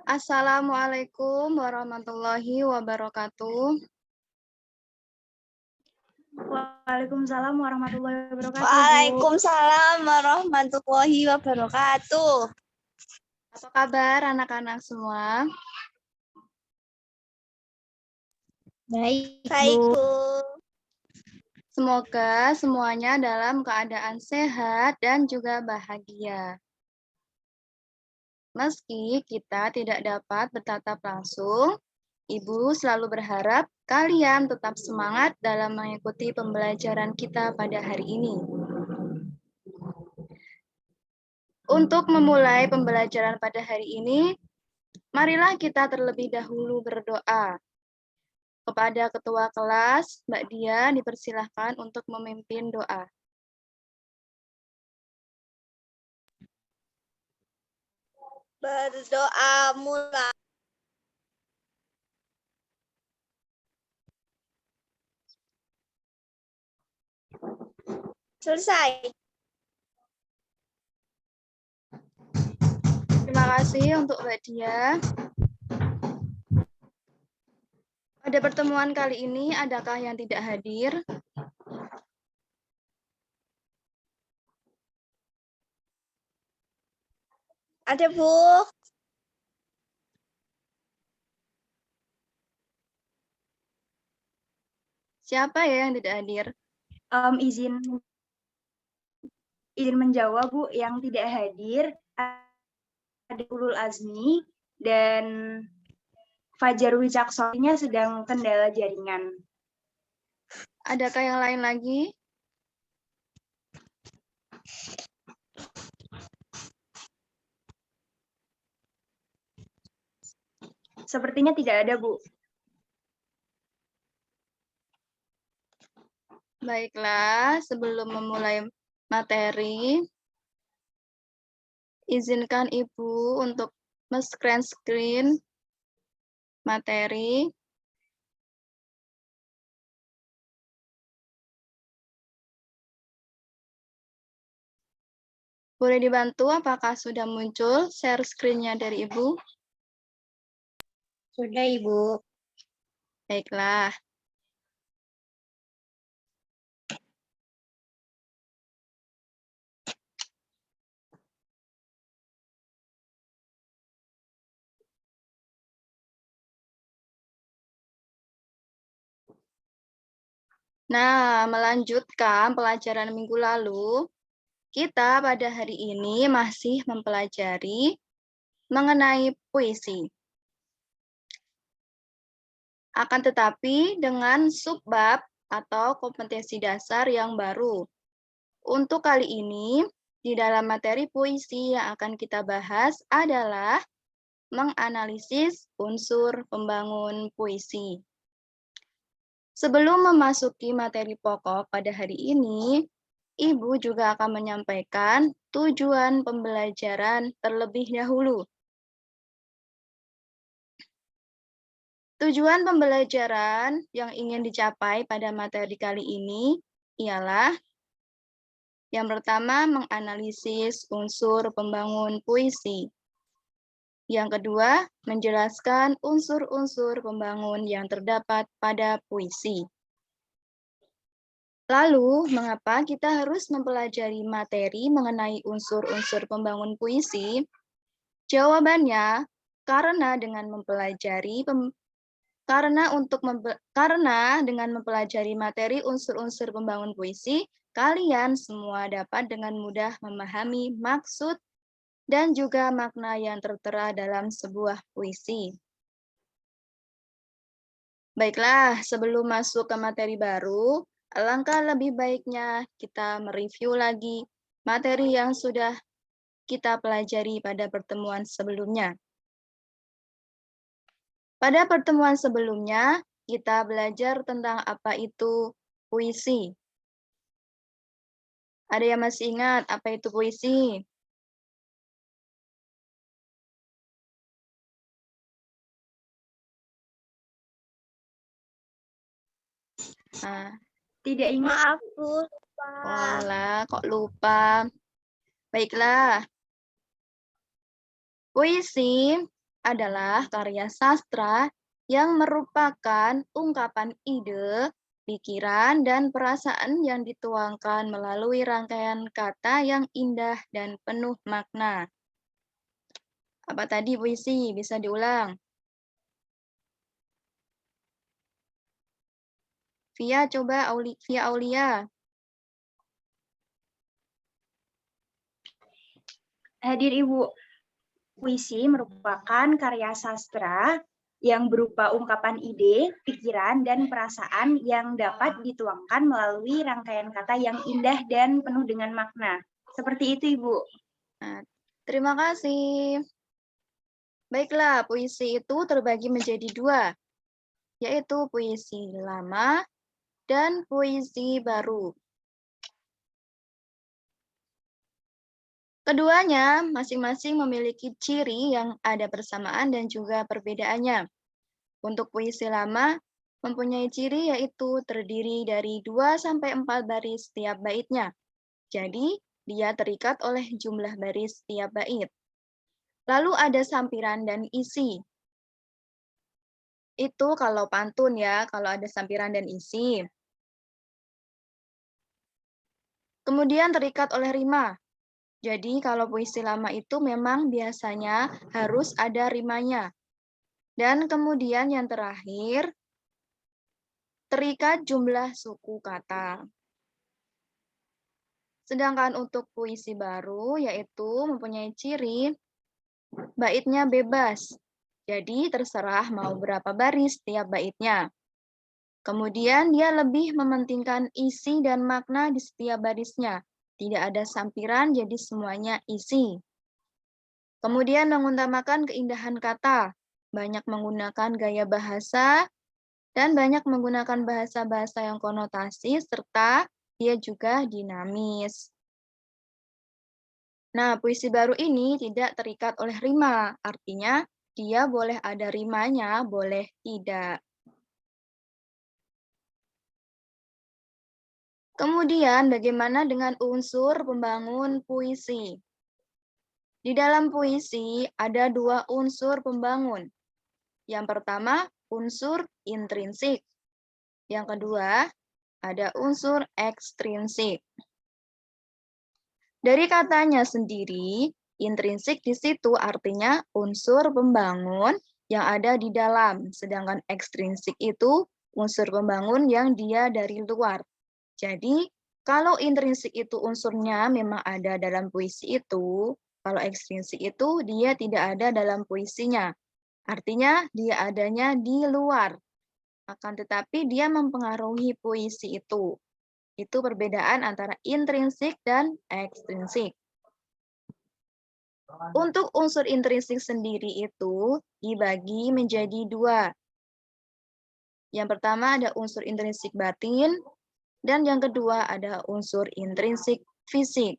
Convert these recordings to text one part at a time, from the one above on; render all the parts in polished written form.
Assalamualaikum warahmatullahi wabarakatuh. Waalaikumsalam warahmatullahi wabarakatuh, Bu. Waalaikumsalam warahmatullahi wabarakatuh. Apa kabar anak-anak semua? Baik, Baik, Bu. Bu. Semoga semuanya dalam keadaan sehat dan juga bahagia. Meski kita tidak dapat bertatap langsung, Ibu selalu berharap kalian tetap semangat dalam mengikuti pembelajaran kita pada hari ini. Untuk memulai pembelajaran pada hari ini, marilah kita terlebih dahulu berdoa. Kepada Ketua Kelas, Mbak Dia, dipersilahkan untuk memimpin doa. Berdoa mulai. Selesai. Terima kasih untuk Mbak Dia. Pada pertemuan kali ini, adakah yang tidak hadir? Ada, Bu. Siapa ya yang tidak hadir? Izin menjawab, Bu, yang tidak hadir ada Ulul Azmi dan Fajar Wicaksono sedang kendala jaringan. Adakah yang lain lagi? Sepertinya tidak ada, Bu. Baiklah, sebelum memulai materi, izinkan Ibu untuk screen materi. Boleh dibantu apakah sudah muncul share screen-nya dari Ibu? Sudah, Ibu. Baiklah. Nah, melanjutkan pelajaran minggu lalu, kita pada hari ini masih mempelajari mengenai puisi. Akan tetapi dengan subbab atau kompetensi dasar yang baru. Untuk kali ini, di dalam materi puisi yang akan kita bahas adalah menganalisis unsur pembangun puisi. Sebelum memasuki materi pokok pada hari ini, Ibu juga akan menyampaikan tujuan pembelajaran terlebih dahulu. Tujuan pembelajaran yang ingin dicapai pada materi kali ini ialah yang pertama, menganalisis unsur pembangun puisi. Yang kedua, menjelaskan unsur-unsur pembangun yang terdapat pada puisi. Lalu, mengapa kita harus mempelajari materi mengenai unsur-unsur pembangun puisi? Jawabannya, karena dengan mempelajari materi unsur-unsur pembangun puisi, kalian semua dapat dengan mudah memahami maksud dan juga makna yang tertera dalam sebuah puisi. Baiklah, sebelum masuk ke materi baru, alangkah lebih baiknya kita mereview lagi materi yang sudah kita pelajari pada pertemuan sebelumnya. Pada pertemuan sebelumnya, kita belajar tentang apa itu puisi. Ada yang masih ingat apa itu puisi? Nah, Tidak ingat. Maaf, Bu. Lupa. walah, kok lupa. Baiklah. Puisi adalah karya sastra yang merupakan ungkapan ide, pikiran, dan perasaan yang dituangkan melalui rangkaian kata yang indah dan penuh makna. Apa tadi puisi? Bisa diulang. Via, coba Via Aulia. Hadir Ibu, puisi merupakan karya sastra yang berupa ungkapan ide, pikiran, dan perasaan yang dapat dituangkan melalui rangkaian kata yang indah dan penuh dengan makna. Seperti itu, Ibu. Nah, terima kasih. Baiklah, puisi itu terbagi menjadi dua, yaitu puisi lama dan puisi baru. Keduanya masing-masing memiliki ciri yang ada persamaan dan juga perbedaannya. Untuk puisi lama, mempunyai ciri yaitu terdiri dari 2-4 baris setiap baitnya. Jadi, dia terikat oleh jumlah baris setiap bait. Lalu ada sampiran dan isi. Itu kalau pantun ya, kalau ada sampiran dan isi. Kemudian terikat oleh rima. Jadi kalau puisi lama itu memang biasanya harus ada rimanya. Dan kemudian yang terakhir, terikat jumlah suku kata. Sedangkan untuk puisi baru, yaitu mempunyai ciri baitnya bebas. Jadi terserah mau berapa baris tiap baitnya. Kemudian dia lebih mementingkan isi dan makna di setiap barisnya. Tidak ada sampiran, jadi semuanya isi. Kemudian mengutamakan keindahan kata, banyak menggunakan gaya bahasa, dan banyak menggunakan bahasa-bahasa yang konotasi, serta dia juga dinamis. Nah, puisi baru ini tidak terikat oleh rima, artinya dia boleh ada rimanya, boleh tidak. Kemudian, bagaimana dengan unsur pembangun puisi? Di dalam puisi ada dua unsur pembangun. Yang pertama, unsur intrinsik. Yang kedua, ada unsur ekstrinsik. Dari katanya sendiri, intrinsik di situ artinya unsur pembangun yang ada di dalam, sedangkan ekstrinsik itu unsur pembangun yang dia dari luar. Jadi, kalau intrinsik itu unsurnya memang ada dalam puisi itu, kalau ekstrinsik itu dia tidak ada dalam puisinya. Artinya dia adanya di luar. Akan tetapi dia mempengaruhi puisi itu. Itu perbedaan antara intrinsik dan ekstrinsik. Untuk unsur intrinsik sendiri itu dibagi menjadi dua. Yang pertama ada unsur intrinsik batin, dan yang kedua ada unsur intrinsik fisik.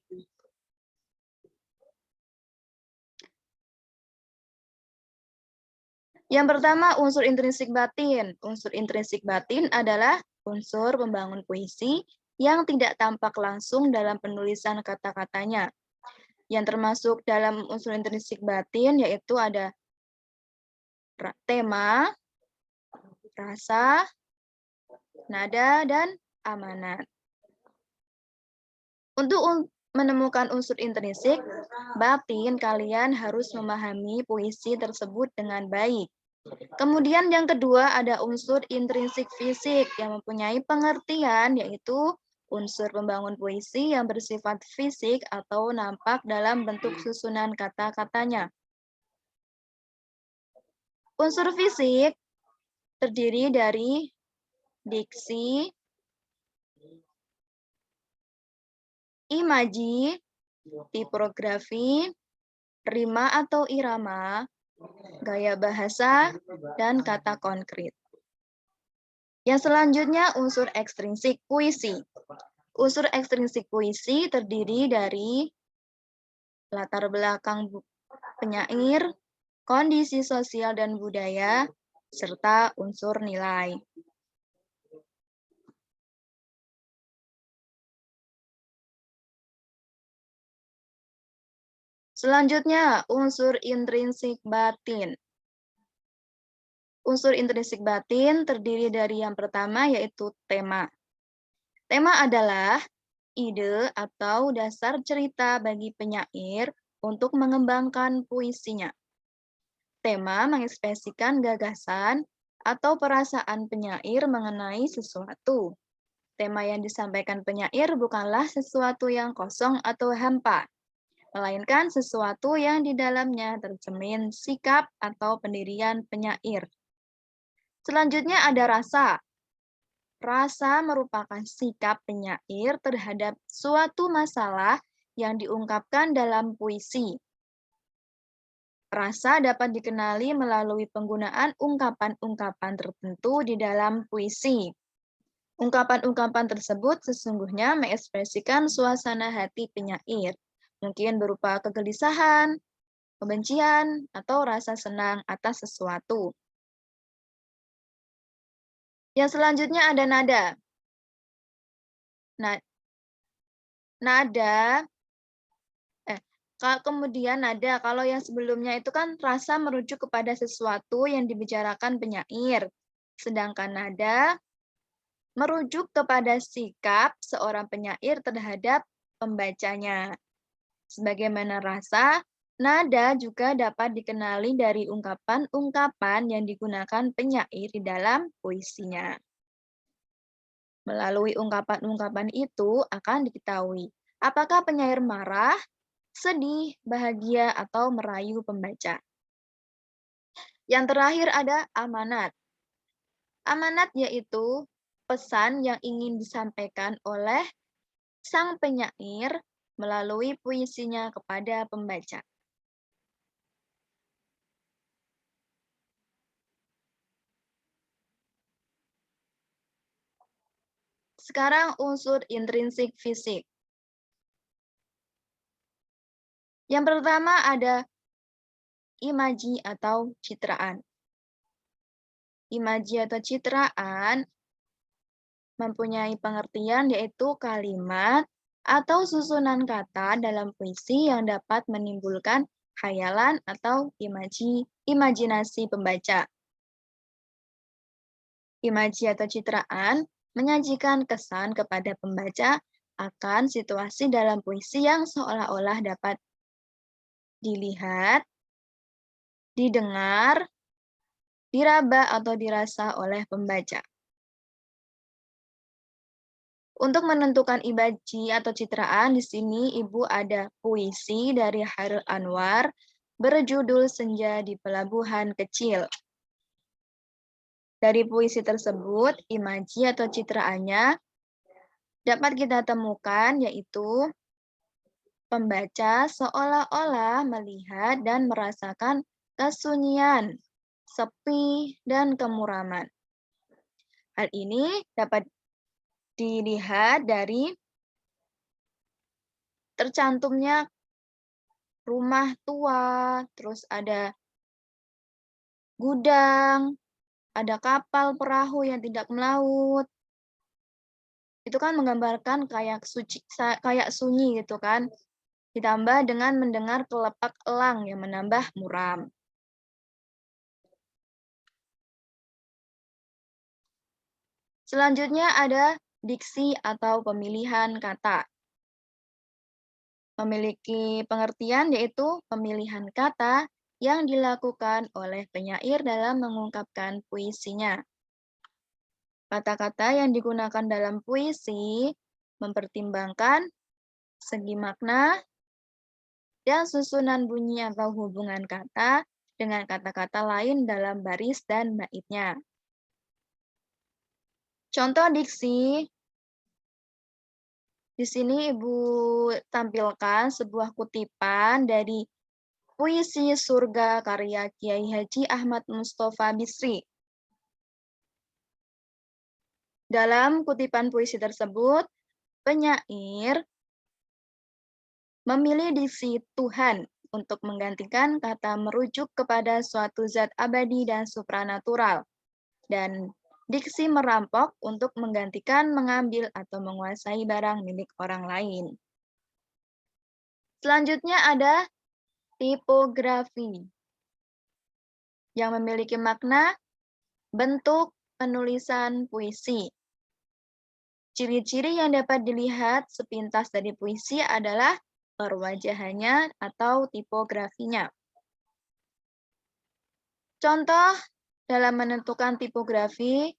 Yang pertama unsur intrinsik batin. Unsur intrinsik batin adalah unsur pembangun puisi yang tidak tampak langsung dalam penulisan kata-katanya. Yang termasuk dalam unsur intrinsik batin yaitu ada tema, rasa, nada, dan amanat. Untuk menemukan unsur intrinsik batin, kalian harus memahami puisi tersebut dengan baik. Kemudian yang kedua ada unsur intrinsik fisik yang mempunyai pengertian yaitu unsur pembangun puisi yang bersifat fisik atau nampak dalam bentuk susunan kata-katanya. Unsur fisik terdiri dari diksi, imaji, tipografi, rima atau irama, gaya bahasa, dan kata konkret. Yang selanjutnya unsur ekstrinsik puisi. Unsur ekstrinsik puisi terdiri dari latar belakang penyair, kondisi sosial dan budaya, serta unsur nilai. Selanjutnya, unsur intrinsik batin. Unsur intrinsik batin terdiri dari yang pertama yaitu tema. Tema adalah ide atau dasar cerita bagi penyair untuk mengembangkan puisinya. Tema mengekspresikan gagasan atau perasaan penyair mengenai sesuatu. Tema yang disampaikan penyair bukanlah sesuatu yang kosong atau hampa, melainkan sesuatu yang di dalamnya tercermin sikap atau pendirian penyair. Selanjutnya ada rasa. Rasa merupakan sikap penyair terhadap suatu masalah yang diungkapkan dalam puisi. Rasa dapat dikenali melalui penggunaan ungkapan-ungkapan tertentu di dalam puisi. Ungkapan-ungkapan tersebut sesungguhnya mengekspresikan suasana hati penyair, mungkin berupa kegelisahan, kebencian, atau rasa senang atas sesuatu. Yang selanjutnya ada nada. Kemudian nada, kalau yang sebelumnya itu kan rasa merujuk kepada sesuatu yang dibicarakan penyair. Sedangkan nada merujuk kepada sikap seorang penyair terhadap pembacanya. Sebagaimana rasa, nada juga dapat dikenali dari ungkapan-ungkapan yang digunakan penyair di dalam puisinya. Melalui ungkapan-ungkapan itu akan diketahui apakah penyair marah, sedih, bahagia, atau merayu pembaca. Yang terakhir ada amanat. Amanat yaitu pesan yang ingin disampaikan oleh sang penyair melalui puisinya kepada pembaca. Sekarang unsur intrinsik fisik. Yang pertama ada imaji atau citraan. Imaji atau citraan mempunyai pengertian yaitu kalimat atau susunan kata dalam puisi yang dapat menimbulkan khayalan atau imajinasi pembaca. Imaji atau citraan menyajikan kesan kepada pembaca akan situasi dalam puisi yang seolah-olah dapat dilihat, didengar, diraba atau dirasa oleh pembaca. Untuk menentukan imaji atau citraan, di sini Ibu ada puisi dari Chairul Anwar berjudul Senja di Pelabuhan Kecil. Dari puisi tersebut, imaji atau citraannya dapat kita temukan yaitu pembaca seolah-olah melihat dan merasakan kesunyian, sepi, dan kemuraman. Hal ini dapat dilihat dari tercantumnya rumah tua, terus ada gudang, ada kapal perahu yang tidak melaut. Itu kan menggambarkan kayak sunyi gitu kan. Ditambah dengan mendengar kelepak elang yang menambah muram. Selanjutnya ada diksi atau pemilihan kata. Memiliki pengertian yaitu pemilihan kata yang dilakukan oleh penyair dalam mengungkapkan puisinya. Kata-kata yang digunakan dalam puisi mempertimbangkan segi makna dan susunan bunyi atau hubungan kata dengan kata-kata lain dalam baris dan baitnya. Contoh diksi, di sini Ibu tampilkan sebuah kutipan dari Puisi Surga karya Kiai Haji Ahmad Mustofa Bisri. Dalam kutipan puisi tersebut, penyair memilih diksi Tuhan untuk menggantikan kata merujuk kepada suatu zat abadi dan supranatural, dan diksi merampok untuk menggantikan mengambil atau menguasai barang milik orang lain. Selanjutnya ada tipografi yang memiliki makna Bentuk penulisan puisi. Ciri-ciri yang dapat dilihat sepintas dari puisi adalah perwajahannya atau tipografinya. Contoh dalam menentukan tipografi,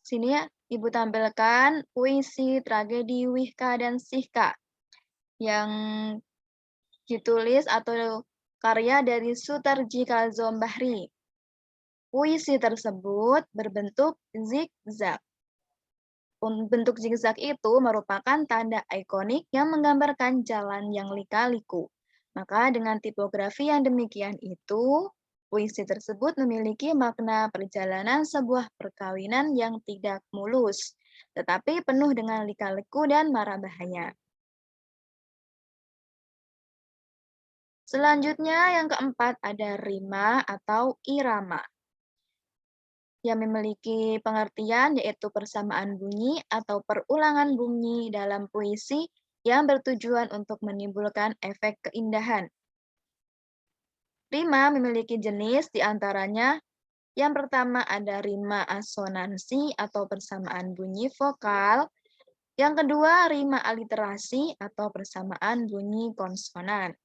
sini ya, Ibu tampilkan puisi, tragedi, wihka, dan sihka yang ditulis atau karya dari Sutarji Kazom Bahri. Puisi tersebut berbentuk zigzag. Bentuk zigzag itu merupakan tanda ikonik yang menggambarkan jalan yang lika-liku. Maka dengan tipografi yang demikian itu, puisi tersebut memiliki makna perjalanan sebuah perkawinan yang tidak mulus, tetapi penuh dengan lika-liku dan mara bahaya. Selanjutnya yang keempat ada rima atau irama yang memiliki pengertian yaitu persamaan bunyi atau perulangan bunyi dalam puisi yang bertujuan untuk menimbulkan efek keindahan. Rima memiliki jenis diantaranya yang pertama ada rima asonansi atau persamaan bunyi vokal, yang kedua rima aliterasi atau persamaan bunyi konsonan.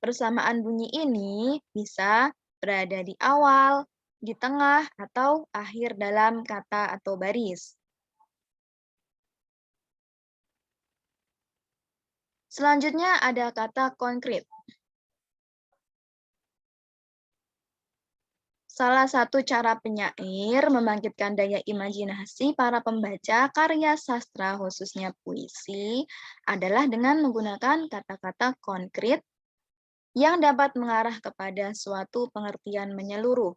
Persamaan bunyi ini bisa berada di awal, di tengah, atau akhir dalam kata atau baris. Selanjutnya ada kata konkret. Salah satu cara penyair membangkitkan daya imajinasi para pembaca karya sastra khususnya puisi adalah dengan menggunakan kata-kata konkret yang dapat mengarah kepada suatu pengertian menyeluruh.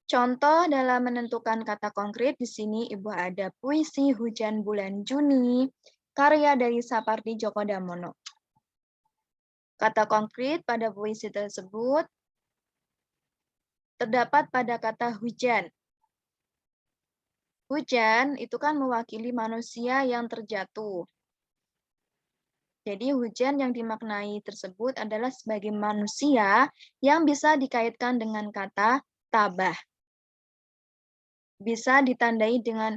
Contoh dalam menentukan kata konkret di sini Ibu ada puisi Hujan Bulan Juni, karya dari Sapardi Djoko Damono. Kata konkret pada puisi tersebut terdapat pada kata hujan. Hujan itu kan mewakili manusia yang terjatuh. Jadi hujan yang dimaknai tersebut adalah sebagai manusia yang bisa dikaitkan dengan kata tabah. Bisa ditandai dengan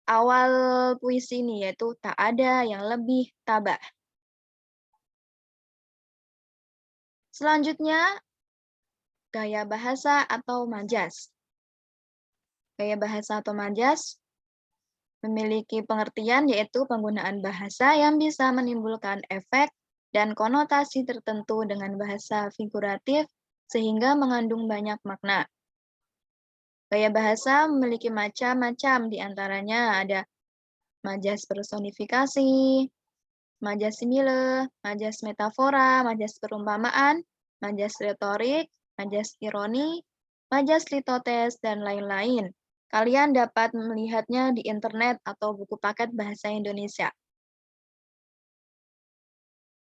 awal puisi ini, yaitu tak ada yang lebih tabah. Selanjutnya, gaya bahasa atau majas. Gaya bahasa atau majas memiliki pengertian yaitu penggunaan bahasa yang bisa menimbulkan efek dan konotasi tertentu dengan bahasa figuratif sehingga mengandung banyak makna. Gaya bahasa memiliki macam-macam, diantaranya ada majas personifikasi, majas simile, majas metafora, majas perumpamaan, majas retorik, majas ironi, majas litotes, dan lain-lain. Kalian dapat melihatnya di internet atau buku paket bahasa Indonesia.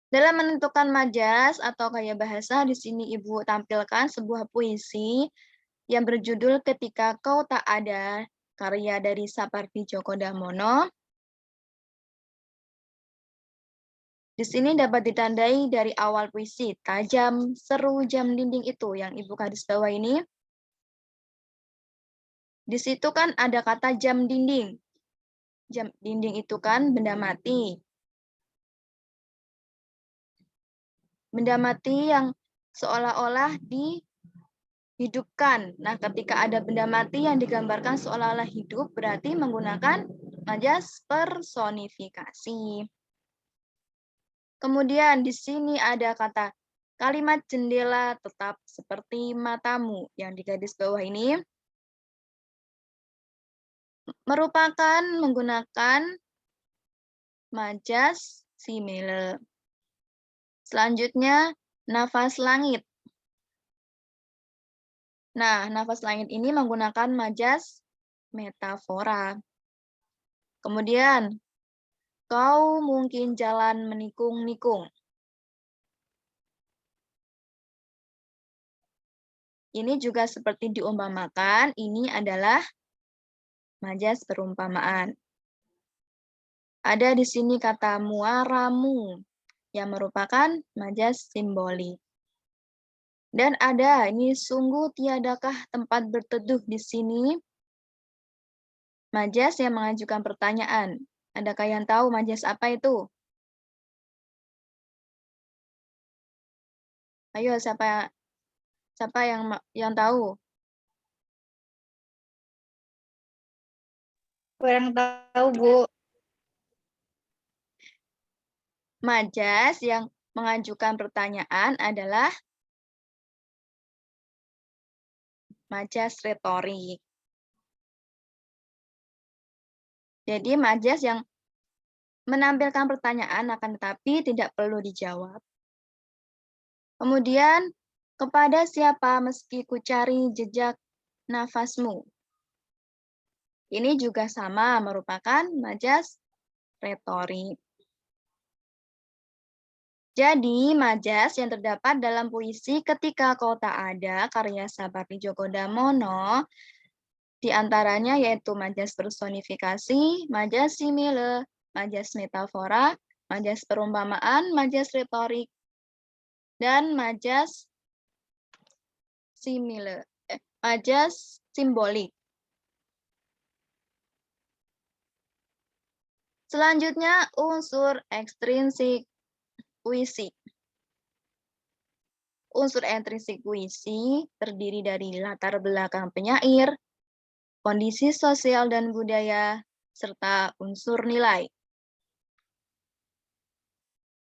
Dalam menentukan majas atau gaya bahasa, di sini Ibu tampilkan sebuah puisi yang berjudul Ketika Kau Tak Ada, karya dari Sapardi Djoko Damono. Di sini dapat ditandai dari awal puisi, tajam, seru, jam dinding itu yang Ibu garis bawah ini. Di situ kan ada kata jam dinding. Jam dinding itu kan benda mati. Benda mati yang seolah-olah dihidupkan. Nah, ketika ada benda mati yang digambarkan seolah-olah hidup, berarti menggunakan majas personifikasi. Kemudian di sini ada kata kalimat jendela tetap seperti matamu yang di garis bawah ini merupakan menggunakan majas simile. Selanjutnya, nafas langit. Nah, nafas langit ini menggunakan majas metafora. Kemudian, kau mungkin jalan menikung-nikung. Ini juga seperti diumpamakan, ini adalah majas perumpamaan. Ada di sini kata muaramu, yang merupakan majas simbolik. Dan ada, ini sungguh tiadakah tempat berteduh di sini? Majas yang mengajukan pertanyaan. Adakah yang tahu majas apa itu? Ayo, siapa yang tahu? Kurang tahu, Bu. Majas yang mengajukan pertanyaan adalah majas retorik. Jadi majas yang menampilkan pertanyaan akan tetapi tidak perlu dijawab. Kemudian, kepada siapa meski ku cari jejak nafasmu? Ini juga sama merupakan majas retorik. Jadi, majas yang terdapat dalam puisi Ketika Kau Tak Ada karya Sapardi Djoko Damono di antaranya yaitu majas personifikasi, majas simile, majas metafora, majas perumpamaan, majas retorik, dan majas majas simbolik. Selanjutnya, unsur ekstrinsik puisi. Unsur ekstrinsik puisi terdiri dari latar belakang penyair, kondisi sosial dan budaya, serta unsur nilai.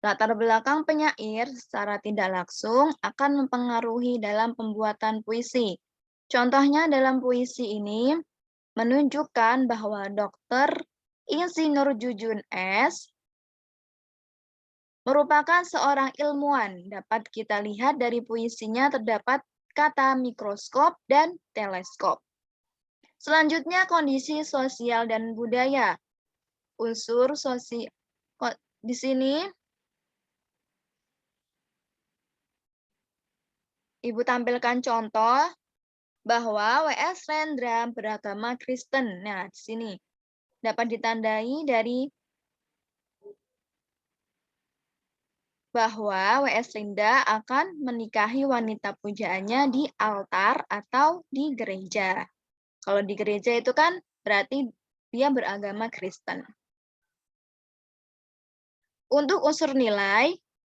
Latar belakang penyair secara tidak langsung akan mempengaruhi dalam pembuatan puisi. Contohnya dalam puisi ini menunjukkan bahwa Dr. Insinyur Jujun S. merupakan seorang ilmuwan. Dapat kita lihat dari puisinya terdapat kata mikroskop dan teleskop. Selanjutnya kondisi sosial dan budaya. Unsur sosial di sini Ibu tampilkan contoh bahwa W.S. Rendra beragama Kristen. Nah, di sini dapat ditandai dari bahwa W.S. Rendra akan menikahi wanita pujaannya di altar atau di gereja. Kalau di gereja itu kan berarti dia beragama Kristen. Untuk unsur nilai,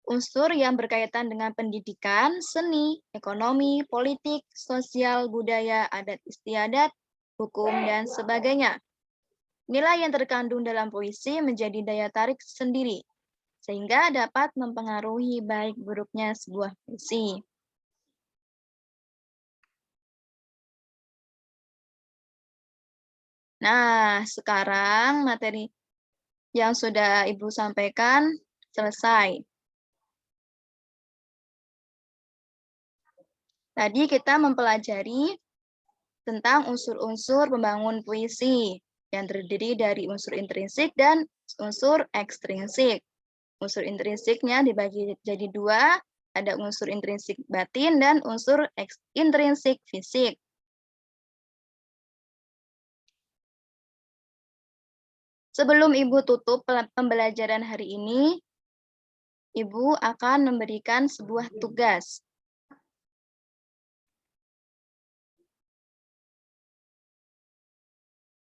unsur yang berkaitan dengan pendidikan, seni, ekonomi, politik, sosial, budaya, adat istiadat, hukum, dan sebagainya. Nilai yang terkandung dalam puisi menjadi daya tarik sendiri, sehingga dapat mempengaruhi baik buruknya sebuah puisi. Nah, sekarang materi yang sudah Ibu sampaikan selesai. Tadi kita mempelajari tentang unsur-unsur pembangun puisi yang terdiri dari unsur intrinsik dan unsur ekstrinsik. Unsur intrinsiknya dibagi jadi dua, ada unsur intrinsik batin dan unsur intrinsik fisik. Sebelum Ibu tutup pembelajaran hari ini, Ibu akan memberikan sebuah tugas.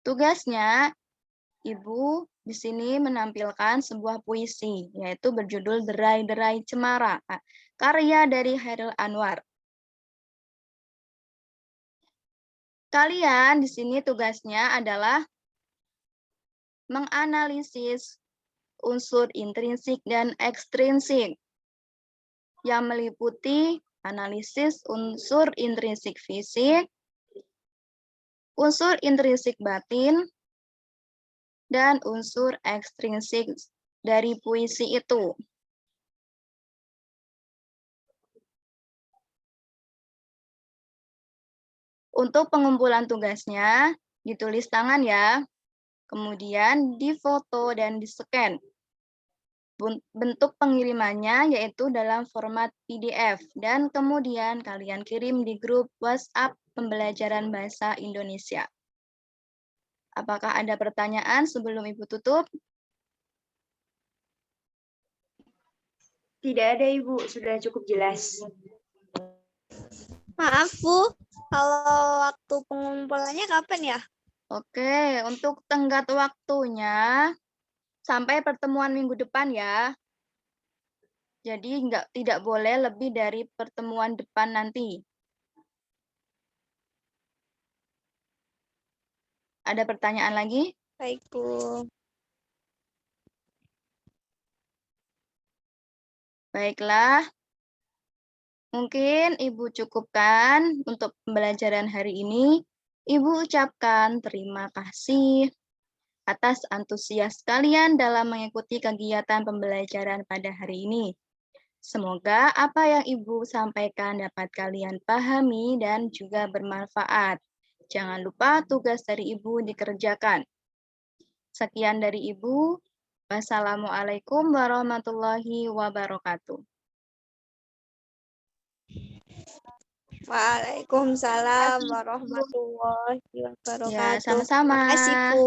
Tugasnya, Ibu di sini menampilkan sebuah puisi, yaitu berjudul Derai-Derai Cemara, karya dari Chairil Anwar. Kalian di sini tugasnya adalah menganalisis unsur intrinsik dan ekstrinsik yang meliputi analisis unsur intrinsik fisik, unsur intrinsik batin, dan unsur ekstrinsik dari puisi itu. Untuk pengumpulan tugasnya, ditulis tangan ya, kemudian difoto dan di-scan. Bentuk pengirimannya yaitu dalam format PDF, dan kemudian kalian kirim di grup WhatsApp pembelajaran bahasa Indonesia. Apakah ada pertanyaan sebelum Ibu tutup? Tidak ada, Ibu. Sudah cukup jelas. Maaf, Bu. Kalau waktu pengumpulannya kapan ya? Oke, untuk tenggat waktunya sampai pertemuan minggu depan ya. Jadi tidak boleh lebih dari pertemuan depan nanti. Ada pertanyaan lagi? Baik, Bu. Baiklah. Mungkin Ibu cukupkan untuk pembelajaran hari ini. Ibu ucapkan terima kasih atas antusias kalian dalam mengikuti kegiatan pembelajaran pada hari ini. Semoga apa yang Ibu sampaikan dapat kalian pahami dan juga bermanfaat. Jangan lupa tugas dari Ibu dikerjakan. Sekian dari Ibu. Wassalamualaikum warahmatullahi wabarakatuh. Waalaikumsalam warahmatullahi Ya, wabarakatuh. sama-sama. Makasih, Bu.